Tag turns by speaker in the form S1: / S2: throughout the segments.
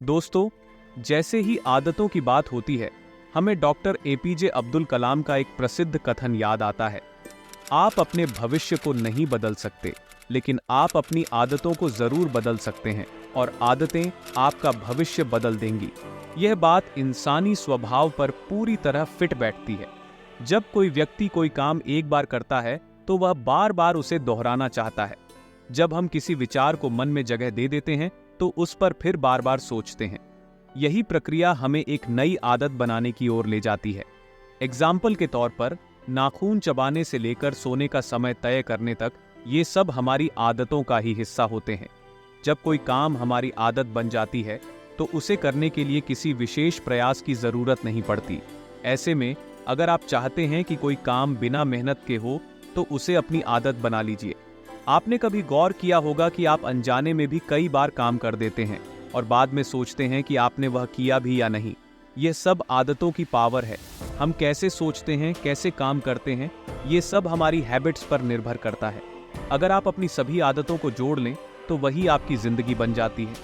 S1: दोस्तों, जैसे ही आदतों की बात होती है, हमें डॉक्टर एपीजे अब्दुल कलाम का एक प्रसिद्ध कथन याद आता है। आप अपने भविष्य को नहीं बदल सकते, लेकिन आप अपनी आदतों को जरूर बदल सकते हैं और आदतें आपका भविष्य बदल देंगी। यह बात इंसानी स्वभाव पर पूरी तरह फिट बैठती है। जब कोई व्यक्ति कोई काम एक बार करता है, तो वह बार बार उसे दोहराना चाहता है। जब हम किसी विचार को मन में जगह दे देते हैं, तो उस पर फिर बार बार सोचते हैं। यही प्रक्रिया हमें एक नई आदत बनाने की ओर ले जाती है। एग्जाम्पल के तौर पर, नाखून चबाने से लेकर सोने का समय तय करने तक, ये सब हमारी आदतों का ही हिस्सा होते हैं। जब कोई काम हमारी आदत बन जाती है, तो उसे करने के लिए किसी विशेष प्रयास की जरूरत नहीं पड़ती। ऐसे में अगर आप चाहते हैं कि कोई काम बिना मेहनत के हो, तो उसे अपनी आदत बना लीजिए। आपने कभी गौर किया होगा कि आप अनजाने में भी कई बार काम कर देते हैं और बाद में सोचते हैं कि आपने वह किया भी या नहीं। यह सब आदतों की पावर है। हम कैसे सोचते हैं, कैसे काम करते हैं, ये सब हमारी हैबिट्स पर निर्भर करता है। अगर आप अपनी सभी आदतों को जोड़ लें, तो वही आपकी जिंदगी बन जाती है।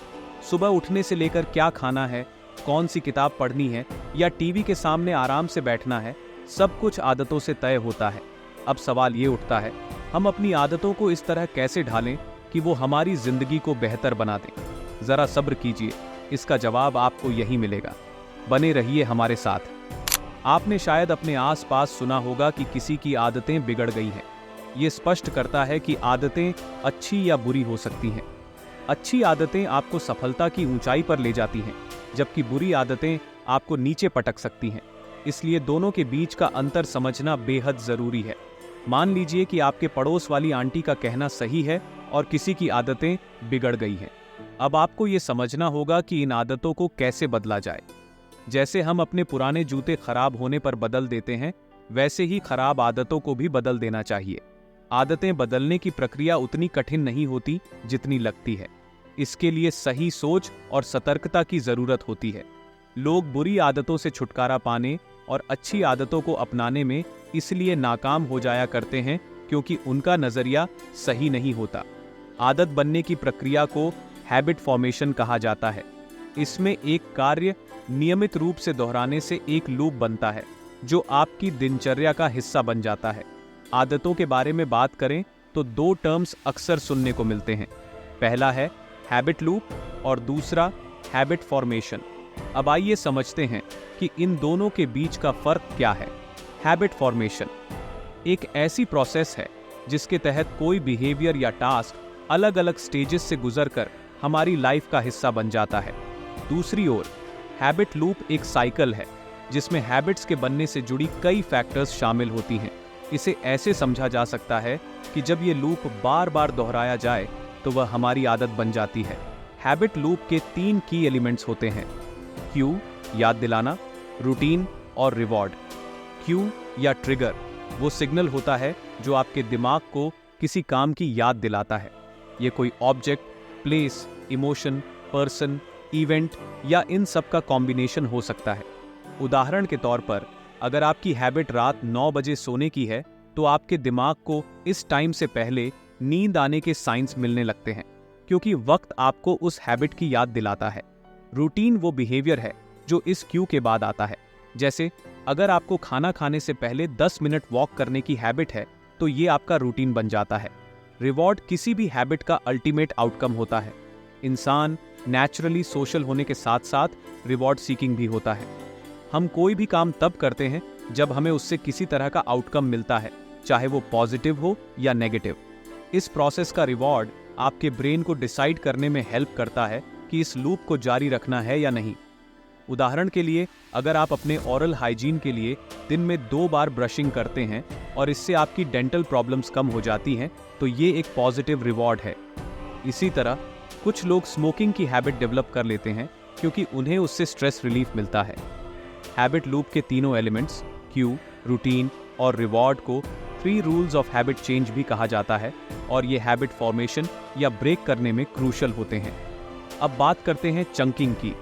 S1: सुबह उठने से लेकर क्या खाना है, कौन सी किताब पढ़नी है या टीवी के सामने आराम से बैठना है, सब कुछ आदतों से तय होता है। अब सवाल ये उठता है, हम अपनी आदतों को इस तरह कैसे ढालें कि वो हमारी जिंदगी को बेहतर बना दें। जरा सब्र कीजिए, इसका जवाब आपको यही मिलेगा। बने रहिए हमारे साथ। आपने शायद अपने आसपास सुना होगा कि किसी की आदतें बिगड़ गई हैं। ये स्पष्ट करता है कि आदतें अच्छी या बुरी हो सकती हैं। अच्छी आदतें आपको सफलता की ऊंचाई पर ले जाती हैं, जबकि बुरी आदतें आपको नीचे पटक सकती हैं। इसलिए दोनों के बीच का अंतर समझना बेहद जरूरी है। मान लीजिए कि आपके पड़ोस वाली आंटी का कहना सही है और किसी की आदतें बिगड़ गई हैं। अब आपको ये समझना होगा कि इन आदतों को कैसे बदला जाए। जैसे हम अपने पुराने जूते खराब होने पर बदल देते हैं, वैसे ही खराब आदतों को भी बदल देना चाहिए। आदतें बदलने की प्रक्रिया उतनी कठिन नहीं होती जितनी लगती है। इसके लिए सही सोच और सतर्कता की जरूरत होती है। लोग बुरी आदतों से छुटकारा पाने और अच्छी आदतों को अपनाने में इसलिए नाकाम हो जाया करते हैं क्योंकि उनका नजरिया सही नहीं होता। आदत बनने की प्रक्रिया को हैबिट फॉर्मेशन कहा जाता है। इसमें एक कार्य नियमित रूप से दोहराने से एक लूप बनता है, जो आपकी दिनचर्या का हिस्सा बन जाता है। आदतों के बारे में बात करें तो दो टर्म्स अक्सर सुनने को मिलते हैं। पहला है हैबिट लूप और दूसरा हैबिट फॉर्मेशन। अब आइए समझते हैं कि इन दोनों के बीच का फर्क क्या है। हैबिट फॉर्मेशन एक ऐसी प्रोसेस है जिसके तहत कोई बिहेवियर या टास्क अलग अलग स्टेजेस से गुजरकर हमारी लाइफ का हिस्सा बन जाता है। दूसरी ओर हैबिट लूप एक साइकिल है जिसमें हैबिट्स के बनने से जुड़ी कई फैक्टर्स शामिल होती हैं। इसे ऐसे समझा जा सकता है कि जब ये लूप बार बार दोहराया जाए, तो वह हमारी आदत बन जाती है। हैबिट लूप के 3 की एलिमेंट्स होते हैं: क्यू याद दिलाना, रूटीन और रिवॉर्ड। क्यू या ट्रिगर वो सिग्नल होता है जो आपके दिमाग को किसी काम की याद दिलाता है। ये कोई object, place, emotion, person, event या इन सब का कॉम्बिनेशन हो सकता है। उदाहरण के तौर पर, अगर आपकी हैबिट रात 9 बजे सोने की है, तो आपके दिमाग को इस टाइम से पहले नींद आने के साइंस मिलने लगते हैं, क्योंकि वक्त आपको उस हैबिट की याद दिलाता है। रूटीन वो बिहेवियर है जो इस क्यू के बाद आता है। जैसे अगर आपको खाना खाने से पहले 10 मिनट वॉक करने की हैबिट है, तो ये आपका रूटीन बन जाता है। रिवॉर्ड किसी भी हैबिट का अल्टीमेट आउटकम होता है। इंसान नेचुरली सोशल होने के साथ साथ रिवॉर्ड सीकिंग भी होता है। हम कोई भी काम तब करते हैं जब हमें उससे किसी तरह का आउटकम मिलता है, चाहे वो पॉजिटिव हो या नेगेटिव। इस प्रोसेस का रिवॉर्ड आपके ब्रेन को डिसाइड करने में हेल्प करता है कि इस लूप को जारी रखना है या नहीं। उदाहरण के लिए, अगर आप अपने ओरल हाइजीन के लिए दिन में 2 बार ब्रशिंग करते हैं और इससे आपकी डेंटल प्रॉब्लम्स कम हो जाती हैं, तो ये एक पॉजिटिव रिवॉर्ड है। इसी तरह कुछ लोग स्मोकिंग की हैबिट डेवलप कर लेते हैं क्योंकि उन्हें उससे स्ट्रेस रिलीफ मिलता है। हैबिट लूप के तीनों एलिमेंट्स, क्यू, रूटीन और रिवॉर्ड को 3 रूल्स ऑफ हैबिट चेंज भी कहा जाता है, और ये हैबिट फॉर्मेशन या ब्रेक करने में क्रूशल होते हैं। अब बात करते हैं चंकिंग की,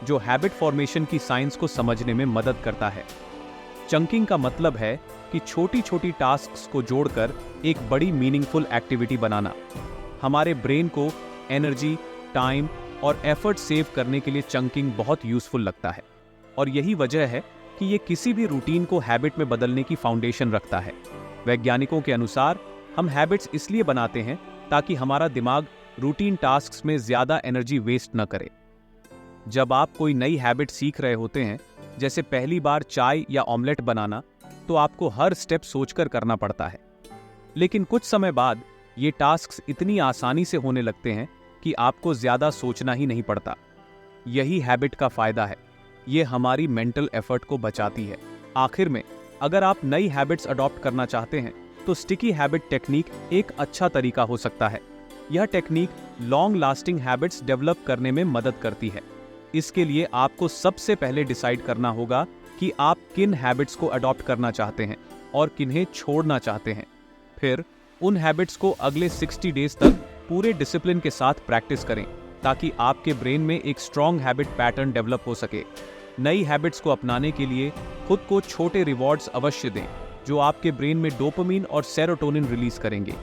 S1: जो हैबिट फॉर्मेशन की साइंस को समझने में मदद करता है। चंकिंग का मतलब है कि छोटी छोटी टास्क्स को जोड़कर एक बड़ी मीनिंगफुल एक्टिविटी बनाना। हमारे ब्रेन को एनर्जी, टाइम और एफर्ट सेव करने के लिए चंकिंग बहुत यूजफुल लगता है। और यही वजह है कि ये किसी भी रूटीन को हैबिट में बदलने की फाउंडेशन रखता है। वैज्ञानिकों के अनुसार हम हैबिट्स इसलिए बनाते हैं ताकि हमारा दिमाग रूटीन टास्क्स में ज्यादा एनर्जी वेस्ट न करे। जब आप कोई नई हैबिट सीख रहे होते हैं, जैसे पहली बार चाय या ऑमलेट बनाना, तो आपको हर स्टेप सोचकर करना पड़ता है। लेकिन कुछ समय बाद ये टास्क्स इतनी आसानी से होने लगते हैं कि आपको ज्यादा सोचना ही नहीं पड़ता। यही हैबिट का फायदा है, ये हमारी मेंटल एफर्ट को बचाती है। आखिर में, अगर आप नई हैबिट्स अडॉप्ट करना चाहते हैं तो स्टिकी हैबिट टेक्निक एक अच्छा तरीका हो सकता है। यह technique long lasting habits develop करने में मदद करती है। इसके लिए आपको सबसे पहले डिसाइड करना होगा कि आप किन हैबिट्स को अडॉप्ट करना चाहते हैं और किन्हें छोड़ना चाहते हैं। फिर उन हैबिट्स को अगले 60 डेज तक पूरे डिसिप्लिन के साथ प्रैक्टिस करें ताकि आपके ब्रेन में एक स्ट्रॉन्ग हैबिट पैटर्न डेवलप हो सके। नई हैबिट्स को अपनाने के लिए खुद को छोटे रिवॉर्ड्स अवश्य दें जो आपके ब्रेन में डोपामिन और सेरोटोनिन रिलीज करेंगे।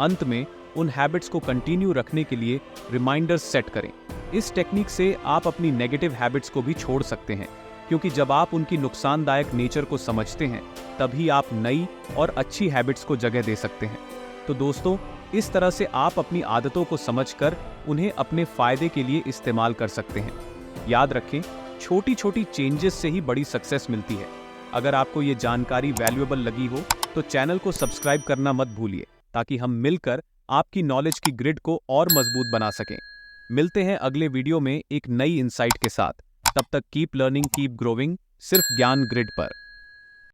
S1: अंत में उन हैबिट्स को कंटिन्यू रखने के लिए रिमाइंडर्स सेट करें। इस टेक्निक से आप अपनी नेगेटिव हैबिट्स को भी छोड़ सकते हैं, क्योंकि जब आप उनकी नुकसानदायक नेचर को समझते हैं तभी आप नई और अच्छी हैबिट्स को जगह दे सकते हैं। तो दोस्तों, इस तरह से आप अपनी आदतों को समझकर उन्हें अपने फायदे के लिए इस्तेमाल कर सकते हैं। याद रखें, छोटी छोटी चेंजेस से ही बड़ी सक्सेस मिलती है। अगर आपको ये जानकारी वैल्यूएबल लगी हो तो चैनल को सब्सक्राइब करना मत भूलिए ताकि हम मिलकर आपकी नॉलेज की ग्रिड को और मजबूत बना सकें। मिलते हैं अगले वीडियो में एक नई इंसाइट के साथ। तब तक कीप लर्निंग, कीप ग्रोइंग, सिर्फ ज्ञान ग्रिड पर।